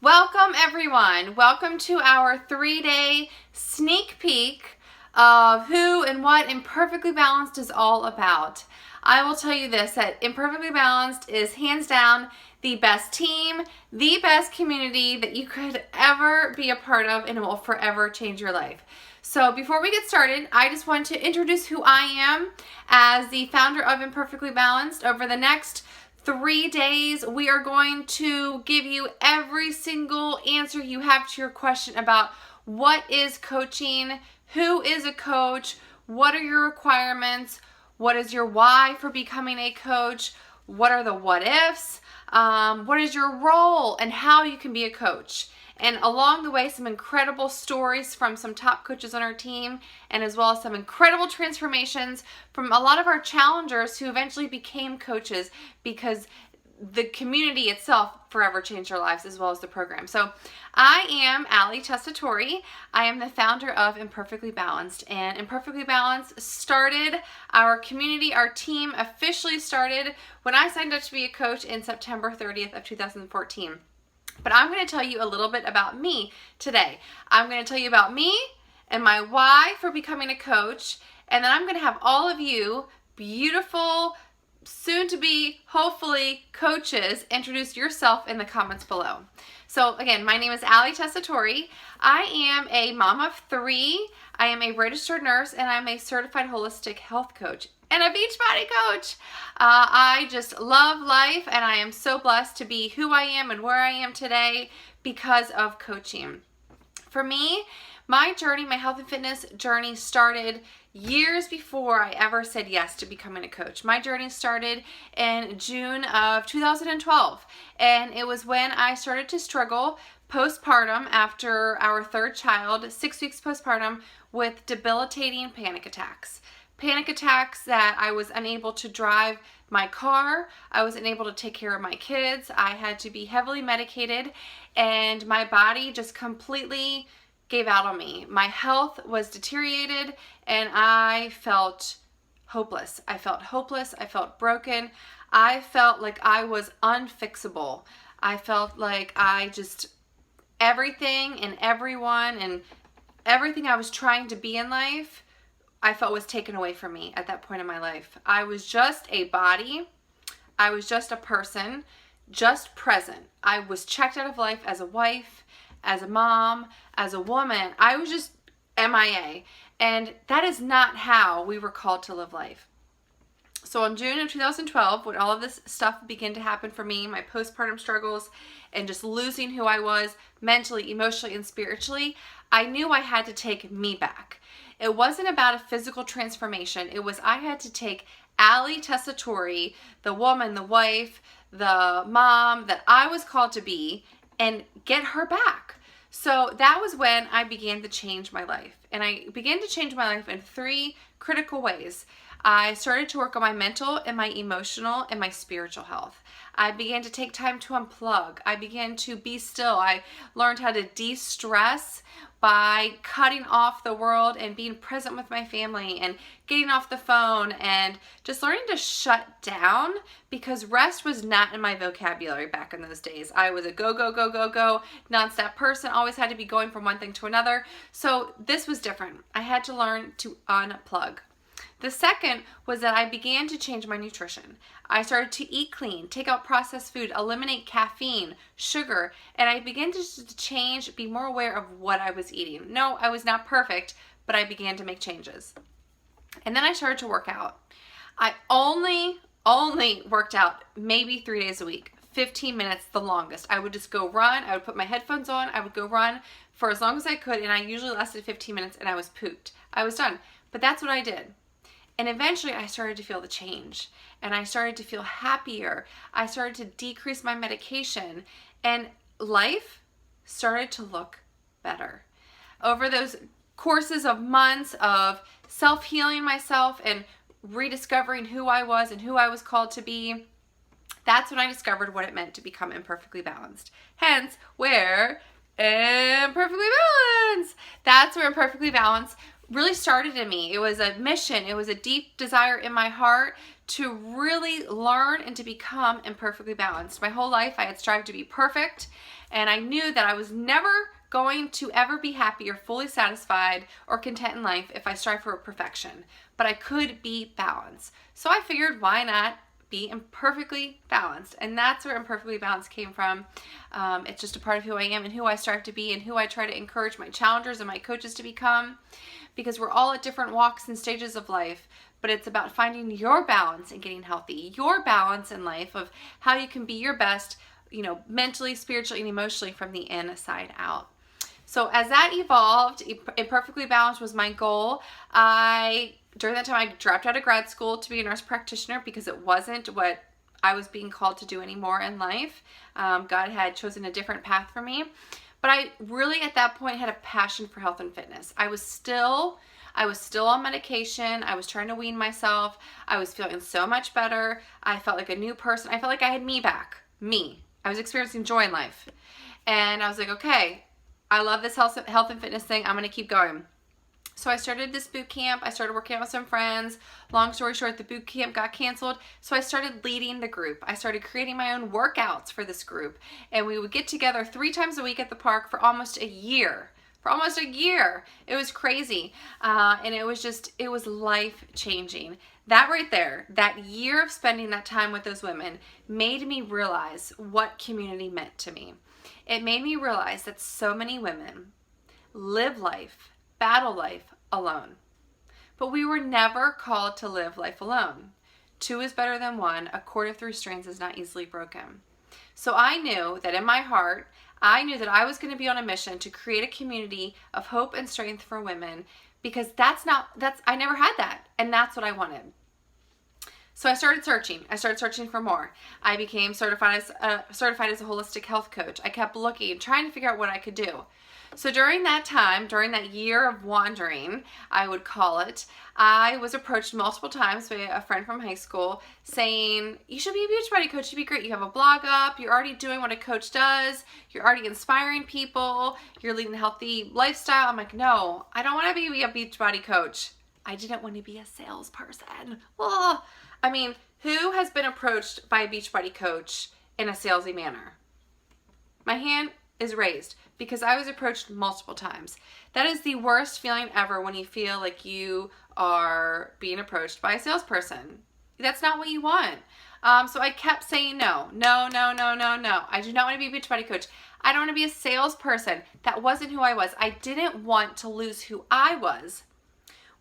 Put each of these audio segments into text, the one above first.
Welcome everyone. Welcome to our 3-day sneak peek of who and what Imperfectly Balanced is all about. I will tell you this, that Imperfectly Balanced is hands down the best team, the best community that you could ever be a part of, and it will forever change your life. So before we get started, I just want to introduce who I am as the founder of Imperfectly Balanced. Over the next 3 days, we are going to give you every single answer you have to your question about what is coaching, who is a coach, what are your requirements, what is your why for becoming a coach, what are the what ifs, what is your role and how you can be a coach. And along the way, some incredible stories from some top coaches on our team, and as well as some incredible transformations from a lot of our challengers who eventually became coaches because the community itself forever changed their lives, as well as the program. So I am Tessitore. I am the founder of Imperfectly Balanced, and Imperfectly Balanced started, our community, our team officially started when I signed up to be a coach in September 30th of 2014. But I'm going to tell you a little bit about me today. I'm going to tell you about me and my why for becoming a coach, and then I'm going to have all of you beautiful, soon-to-be, hopefully, coaches introduce yourself in the comments below. So again, my name is Tessitore. I am a mom of 3. I am a registered nurse, and I'm a certified holistic health coach and a Beachbody coach. I just love life, and I am so blessed to be who I am and where I am today because of coaching. For me, my journey, my health and fitness journey started years before I ever said yes to becoming a coach. My journey started in June of 2012, and it was when I started to struggle postpartum after our 3rd child, 6 weeks postpartum, with debilitating panic attacks. Panic attacks that I was unable to drive my car, I was unable to take care of my kids, I had to be heavily medicated, and my body just completely gave out on me. My health was deteriorated, and I felt hopeless. I felt broken. I felt like I was unfixable. I felt like everything and everyone and everything I was trying to be in life, I felt was taken away from me at that point in my life. I was just a body. I was just a person, just present. I was checked out of life as a wife, as a mom, as a woman. I was just MIA. And that is not how we were called to live life. So in June of 2012, when all of this stuff began to happen for me, my postpartum struggles and just losing who I was mentally, emotionally, and spiritually, I knew I had to take me back. It wasn't about a physical transformation. It was I had to take Tessitore, the woman, the wife, the mom that I was called to be, and get her back. So that was when I began to change my life. And I began to change my life in 3 critical ways. I started to work on my mental and my emotional and my spiritual health. I began to take time to unplug. I began to be still. I learned how to de-stress by cutting off the world and being present with my family and getting off the phone and just learning to shut down, because rest was not in my vocabulary back in those days. I was a go, go, go, go, go, nonstop person, always had to be going from one thing to another. So this was different. I had to learn to unplug. The second was that I began to change my nutrition. I started to eat clean, take out processed food, eliminate caffeine, sugar, and I began to change, be more aware of what I was eating. No, I was not perfect, but I began to make changes. And then I started to work out. I only worked out maybe 3 days a week, 15 minutes the longest. I would just go run. I would put my headphones on. I would go run for as long as I could, and I usually lasted 15 minutes, and I was pooped. I was done. But that's what I did. And eventually I started to feel the change, and I started to feel happier. I started to decrease my medication, and life started to look better. Over those courses of months of self-healing myself and rediscovering who I was and who I was called to be, that's when I discovered what it meant to become imperfectly balanced. Hence, where Imperfectly Balanced. That's where Imperfectly Balanced really started in me. It was a mission. It was a deep desire in my heart to really learn and to become imperfectly balanced. My whole life I had strived to be perfect, And I knew that I was never going to ever be happy or fully satisfied or content in life if I strive for perfection, but I could be balanced. So I figured, why not be imperfectly balanced? And that's where imperfectly balanced came from. It's just a part of who I am and who I strive to be and who I try to encourage my challengers and my coaches to become, because we're all at different walks and stages of life. But it's about finding your balance and getting healthy, your balance in life of how you can be your best, mentally, spiritually, and emotionally from the inside out. So as that evolved, Imperfectly Balanced was my goal. During that time, I dropped out of grad school to be a nurse practitioner because it wasn't what I was being called to do anymore in life. God had chosen a different path for me. But I really, at that point, had a passion for health and fitness. I was still on medication. I was trying to wean myself. I was feeling so much better. I felt like a new person. I felt like I had me back. Me. I was experiencing joy in life. And I was like, okay, I love this health and fitness thing. I'm going to keep going. So I started this boot camp. I started working out with some friends. Long story short, the boot camp got canceled. So I started leading the group. I started creating my own workouts for this group. And we would get together 3 times a week at the park for almost a year. It was crazy. And it was life-changing. That right there, that year of spending that time with those women made me realize what community meant to me. It made me realize that so many women live life, battle life alone. But we were never called to live life alone. 2 is better than 1. A cord of 3 strands is not easily broken. So I knew that in my heart, I knew that I was going to be on a mission to create a community of hope and strength for women, because I never had that, and that's what I wanted. So I started searching for more. I became certified as a holistic health coach. I kept looking, trying to figure out what I could do. So during that year of wandering, I would call it, I was approached multiple times by a friend from high school saying, you should be a Beachbody coach, you'd be great. You have a blog up, you're already doing what a coach does, you're already inspiring people, you're leading a healthy lifestyle. I'm like, no, I don't want to be a Beachbody coach. I didn't want to be a salesperson. Oh, I mean, who has been approached by a Beachbody coach in a salesy manner? My hand is raised because I was approached multiple times. That is the worst feeling ever, when you feel like you are being approached by a salesperson. That's not what you want. So I kept saying no. I do not want to be a Beachbody coach. I don't want to be a salesperson. That wasn't who I was. I didn't want to lose who I was,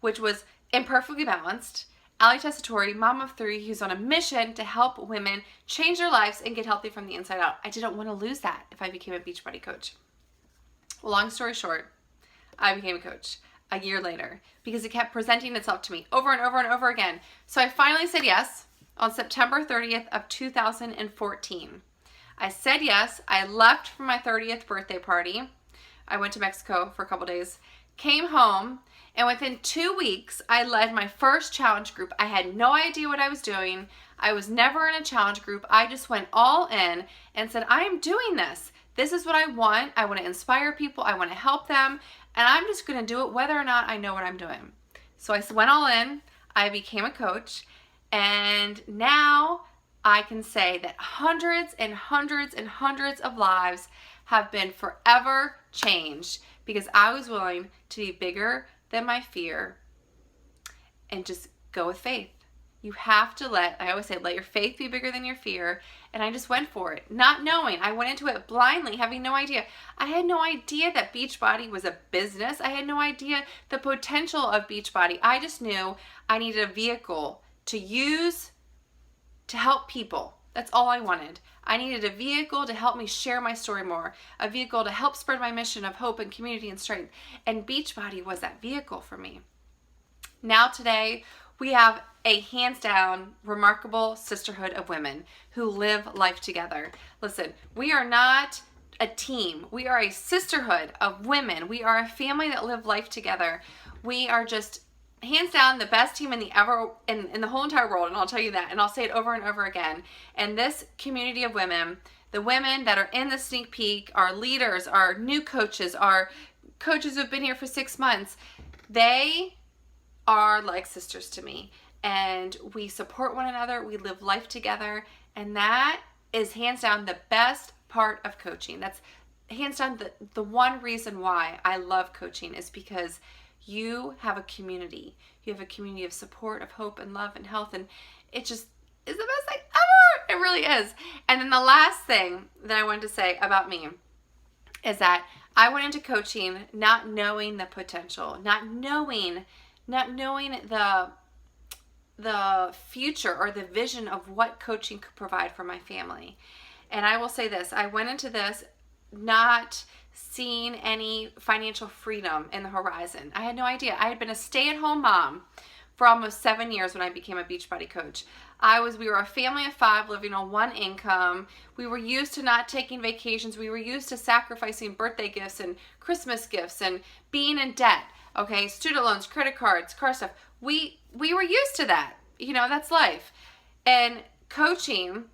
which was imperfectly balanced, Tessitore, mom of 3, who's on a mission to help women change their lives and get healthy from the inside out. I didn't want to lose that if I became a Beachbody coach. Well, long story short, I became a coach a year later because it kept presenting itself to me over and over and over again. So I finally said yes on September 30th of 2014. I said yes. I left for my 30th birthday party. I went to Mexico for a couple days, came home, and within 2 weeks, I led my first challenge group. I had no idea what I was doing. I was never in a challenge group. I just went all in and said, I am doing this. This is what I want. I want to inspire people. I want to help them. And I'm just going to do it whether or not I know what I'm doing. So I went all in. I became a coach. And now I can say that hundreds and hundreds and hundreds of lives have been forever changed because I was willing to be bigger than my fear and just go with faith. You have to I always say, let your faith be bigger than your fear. And I just went for it, not knowing. I went into it blindly, having no idea. I had no idea that Beachbody was a business. I had no idea the potential of Beachbody. I just knew I needed a vehicle to use to help people. That's all I wanted. I needed a vehicle to help me share my story more, a vehicle to help spread my mission of hope and community and strength. And Beachbody was that vehicle for me. Now today, we have a hands down remarkable sisterhood of women who live life together. Listen, we are not a team. We are a sisterhood of women. We are a family that live life together. We are just hands down the best team in the whole entire world, and I'll tell you that, and I'll say it over and over again. And this community of women, the women that are in the sneak peek, our leaders, our new coaches, our coaches who've been here for 6 months, they are like sisters to me, and we support one another. We live life together, and that is hands down the best part of coaching. That's hands down the one reason why I love coaching is because you have a community. You have a community of support, of hope and love and health, and it just is the best thing ever. It really is. And then the last thing that I wanted to say about me is that I went into coaching not knowing the potential, not knowing the future or the vision of what coaching could provide for my family. And I will say this, I went into this not seeing any financial freedom in the horizon. I had no idea. I had been a stay-at-home mom for almost 7 years when I became a Beachbody coach. We were a family of 5 living on one income. We were used to not taking vacations. We were used to sacrificing birthday gifts and Christmas gifts and being in debt. Okay, student loans, credit cards, car stuff. We were used to that. You know, that's life. And coaching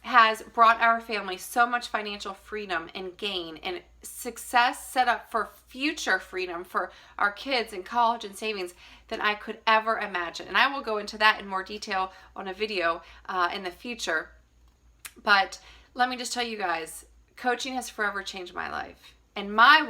has brought our family so much financial freedom and gain and success set up for future freedom for our kids in college and savings than I could ever imagine. And I will go into that in more detail on a video in the future. But let me just tell you guys, coaching has forever changed my life. And my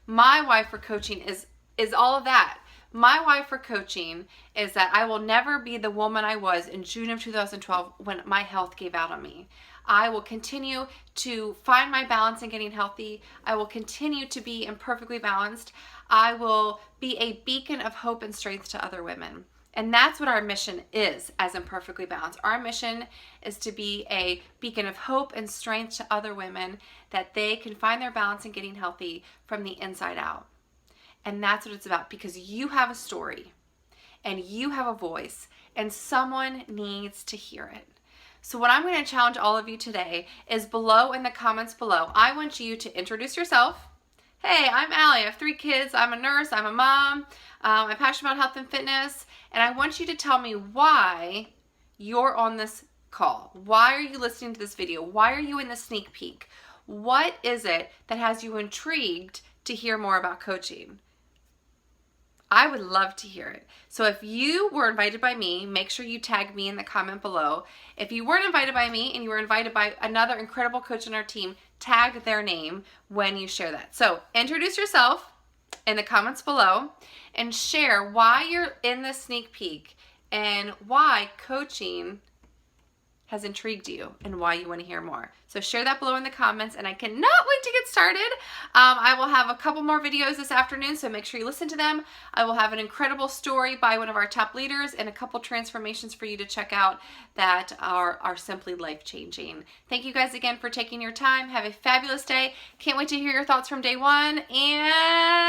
why for coaching is all of that. My why for coaching is that I will never be the woman I was in June of 2012 when my health gave out on me. I will continue to find my balance in getting healthy. I will continue to be imperfectly balanced. I will be a beacon of hope and strength to other women. And that's what our mission is as Imperfectly Balanced. Our mission is to be a beacon of hope and strength to other women that they can find their balance in getting healthy from the inside out. And that's what it's about, because you have a story and you have a voice and someone needs to hear it. So what I'm going to challenge all of you today is below in the comments below, I want you to introduce yourself. Hey, I'm Allie. I have 3 kids. I'm a nurse. I'm a mom. I'm passionate about health and fitness. And I want you to tell me why you're on this call. Why are you listening to this video? Why are you in the sneak peek? What is it that has you intrigued to hear more about coaching? I would love to hear it. So if you were invited by me, make sure you tag me in the comment below. If you weren't invited by me and you were invited by another incredible coach on our team, tag their name when you share that. So introduce yourself in the comments below and share why you're in this sneak peek and why coaching has intrigued you and why you want to hear more. So share that below in the comments, and I cannot wait to get started. I will have a couple more videos this afternoon, so make sure you listen to them. I will have an incredible story by one of our top leaders and a couple transformations for you to check out that are simply life-changing. Thank you guys again for taking your time. Have a fabulous day. Can't wait to hear your thoughts from day one, and